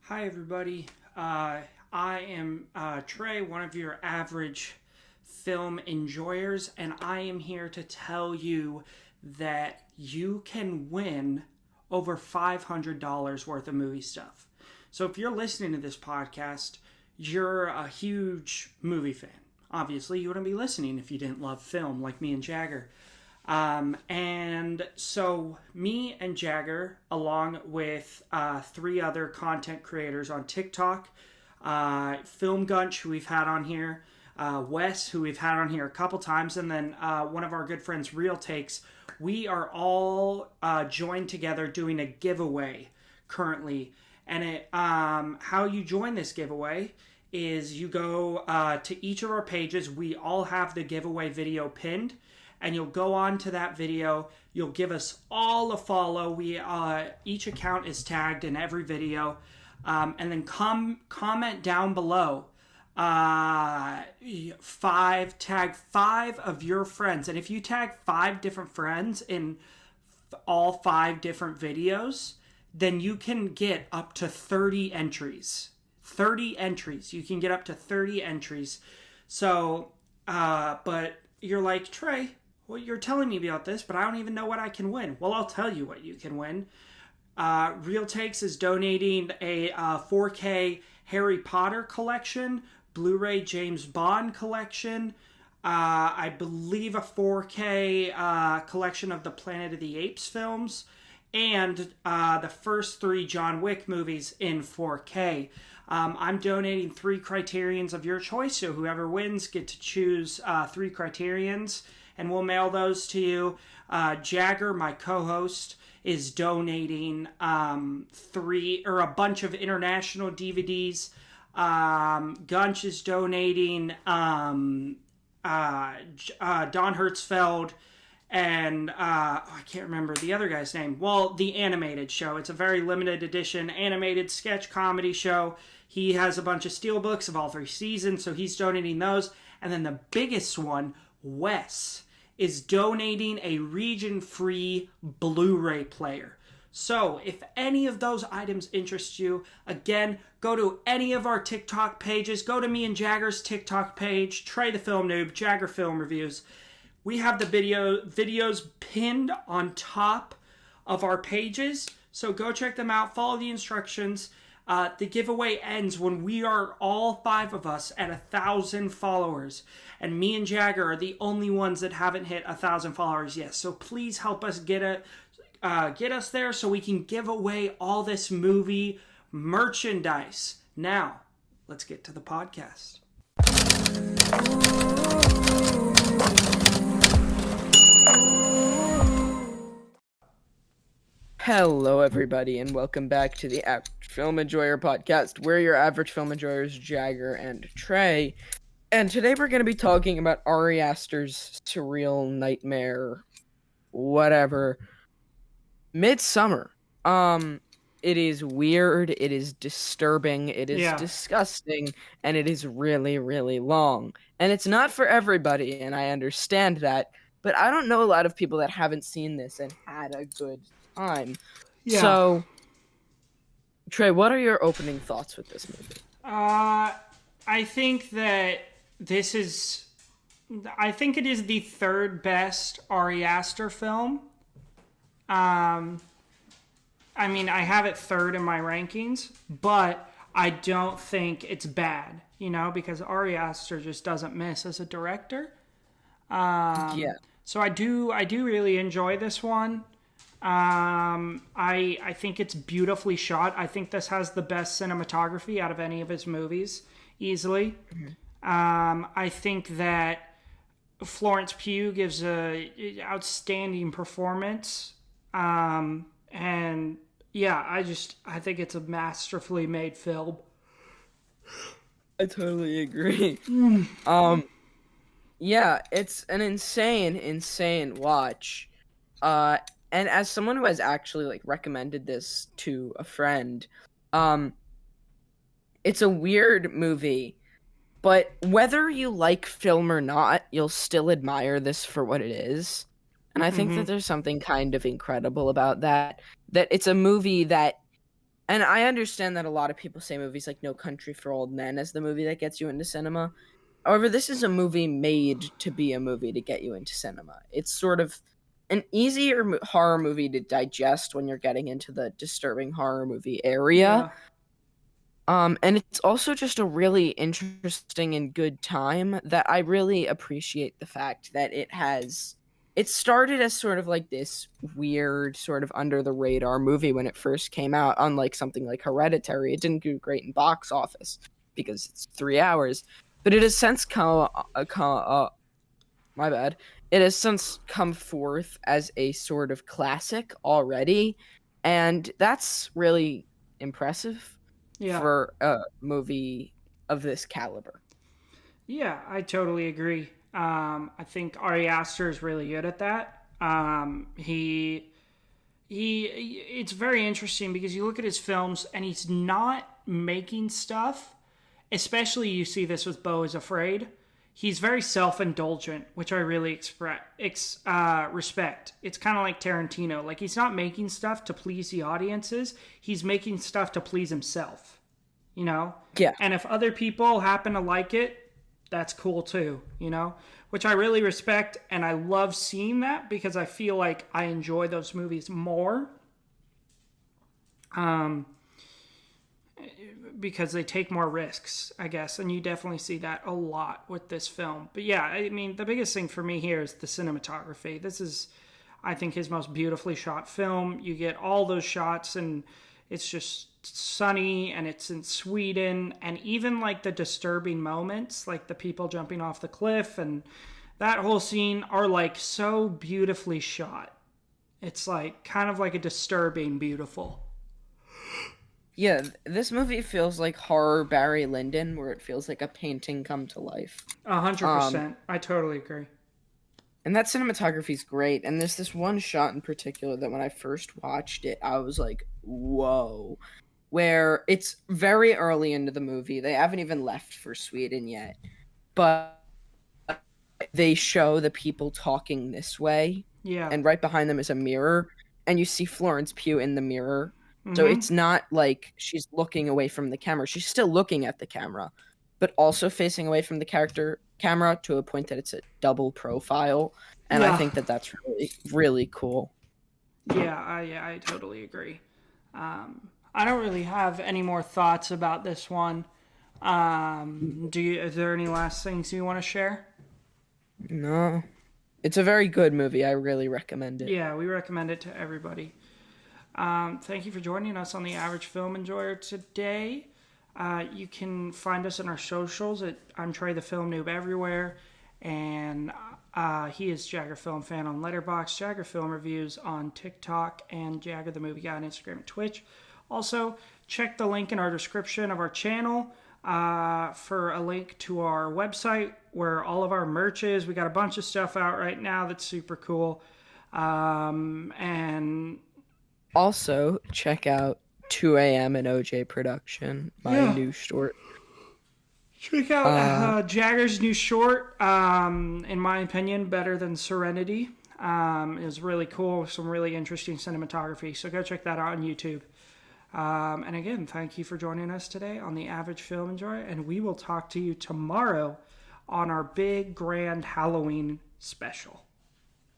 Hi, everybody. I am Trey, one of your average film enjoyers, and I am here to tell you that you can win over $500 worth of movie stuff. So, if you're listening to this podcast, you're a huge movie fan. Obviously, you wouldn't be listening if you didn't love film like me and Jagger. And so, me and Jagger, along with three other content creators on TikTok, Film Gunch, who we've had on here, Wes, who we've had on here a couple times, and then one of our good friends, Real Takes, we are all joined together doing a giveaway currently. And how you join this giveaway is you go to each of our pages. We all have the giveaway video pinned, and you'll go on to that video. You'll give us all a follow. We each account is tagged in every video, and then comment down below. Tag five of your friends, and if you tag five different friends in all five different videos, then you can get up to 30 entries. 30 entries. You can get up to 30 entries. So, but you're like, Trey, well, you're telling me about this, but I don't even know what I can win. Well, I'll tell you what you can win. Real Takes is donating a 4K Harry Potter collection, Blu-ray James Bond collection, I believe a 4K collection of the Planet of the Apes films, and the first three John Wick movies in 4K. I'm donating 3 criterions of your choice, so whoever wins get to choose 3 criterions, and we'll mail those to you. Jagger, my co-host, is donating a bunch of international DVDs. Gunch is donating Don Hertzfeld and I can't remember the other guy's name. Well, the animated show. It's a very limited edition animated sketch comedy show. He has a bunch of steelbooks of all 3 seasons, so he's donating those. And then the biggest one, Wes, is donating a region-free Blu-ray player. So, if any of those items interest you, again, go to any of our TikTok pages. Go to me and Jagger's TikTok page, Trey the Film Noob, Jagger Film Reviews. We have the videos pinned on top of our pages, so go check them out. Follow the instructions. The giveaway ends when we are all 5 of us at 1,000 followers, and me and Jagger are the only ones that haven't hit 1,000 followers yet. So please help us get us there so we can give away all this movie merchandise. Now, let's get to the podcast. Hello, everybody, and welcome back to the Average Film Enjoyer podcast. We're your average film enjoyers, Jagger and Trey, and today we're going to be talking about Ari Aster's surreal nightmare, whatever, Midsommar. It is weird, it is disturbing, it is disgusting, and it is really, really long. And it's not for everybody, and I understand that, but I don't know a lot of people that haven't seen this and had a good time. Yeah. So, Trey, what are your opening thoughts with this movie? I think that I think it is the 3rd best Ari Aster film. I mean, I have it 3rd in my rankings, but I don't think it's bad, because Ari Aster just doesn't miss as a director. So I do really enjoy this one. I think it's beautifully shot. I think this has the best cinematography out of any of his movies, easily. Mm-hmm. I think that Florence Pugh gives a outstanding performance. And yeah, I think it's a masterfully made film. I totally agree. Yeah, it's an insane watch. And as someone who has actually recommended this to a friend, it's a weird movie, but whether you like film or not, you'll still admire this for what it is. And I think that there's something kind of incredible about that it's a movie that And I understand that a lot of people say movies like No Country for Old Men as the movie that gets you into cinema. However, this is a movie made to be a movie to get you into cinema. It's sort of an easier horror movie to digest when you're getting into the disturbing horror movie area. Yeah. And it's also just a really interesting and good time that I really appreciate the fact that it started as sort of like this weird, sort of under the radar movie when it first came out, unlike something like Hereditary. It didn't do great in box office because it's 3 hours, but it has since my bad. It has since come forth as a sort of classic already, and that's really impressive Yeah. for a movie of this caliber. Yeah, I totally agree. I think Ari Aster is really good at that. It's very interesting because you look at his films and he's not making stuff. Especially, you see this with Beau is Afraid. He's very self-indulgent, which I really respect. It's kind of like Tarantino. Like, he's not making stuff to please the audiences. He's making stuff to please himself. You know? Yeah. And if other people happen to like it, that's cool too, you know? Which I really respect, and I love seeing that because I feel like I enjoy those movies more. Because they take more risks, I guess, and you definitely see that a lot with this film. But yeah, I mean, the biggest thing for me here is the cinematography. This is, I think, his most beautifully shot film. You get all those shots, and it's just sunny, and it's in Sweden, and even like the disturbing moments, like the people jumping off the cliff, and that whole scene are like so beautifully shot. It's like kind of like a disturbing beautiful. Yeah, this movie feels like horror Barry Lyndon, where it feels like a painting come to life. A hundred Um, percent. I totally agree. and that cinematography is great. And there's this one shot in particular that when I first watched it, I was like, whoa. Where it's very early into the movie. They haven't even left for Sweden yet. But they show the people talking this way, Yeah. and right behind them is a mirror, and you see Florence Pugh in the mirror. So Mm-hmm. it's not like she's looking away from the camera. She's still looking at the camera, but also facing away from the character camera to a point that it's a double profile. And I Yeah. think that that's really, really cool. Yeah, I totally agree. I don't really have any more thoughts about this one. Is there any last things you want to share? No, it's a very good movie. I really recommend it. Yeah, we recommend it to everybody. Thank you for joining us on the Average Film Enjoyer today. You can find us on our socials at I'm Trey the Film Noob everywhere, and he is Jagger Film Fan on Letterboxd, Jagger Film Reviews on TikTok, and Jagger the Movie Guy on Instagram and Twitch. Also, check the link in our description of our channel for a link to our website where all of our merch is. We got a bunch of stuff out right now that's super cool. And Also, check out 2 a.m. and OJ Production, my yeah, new short. check out Uh, Jagger's new short. In my opinion, better than Serenity. It was really cool, some really interesting cinematography. So go check that out on YouTube. And again, thank you for joining us today on the Average Film Enjoyer, and we will talk to you tomorrow on our big grand Halloween special.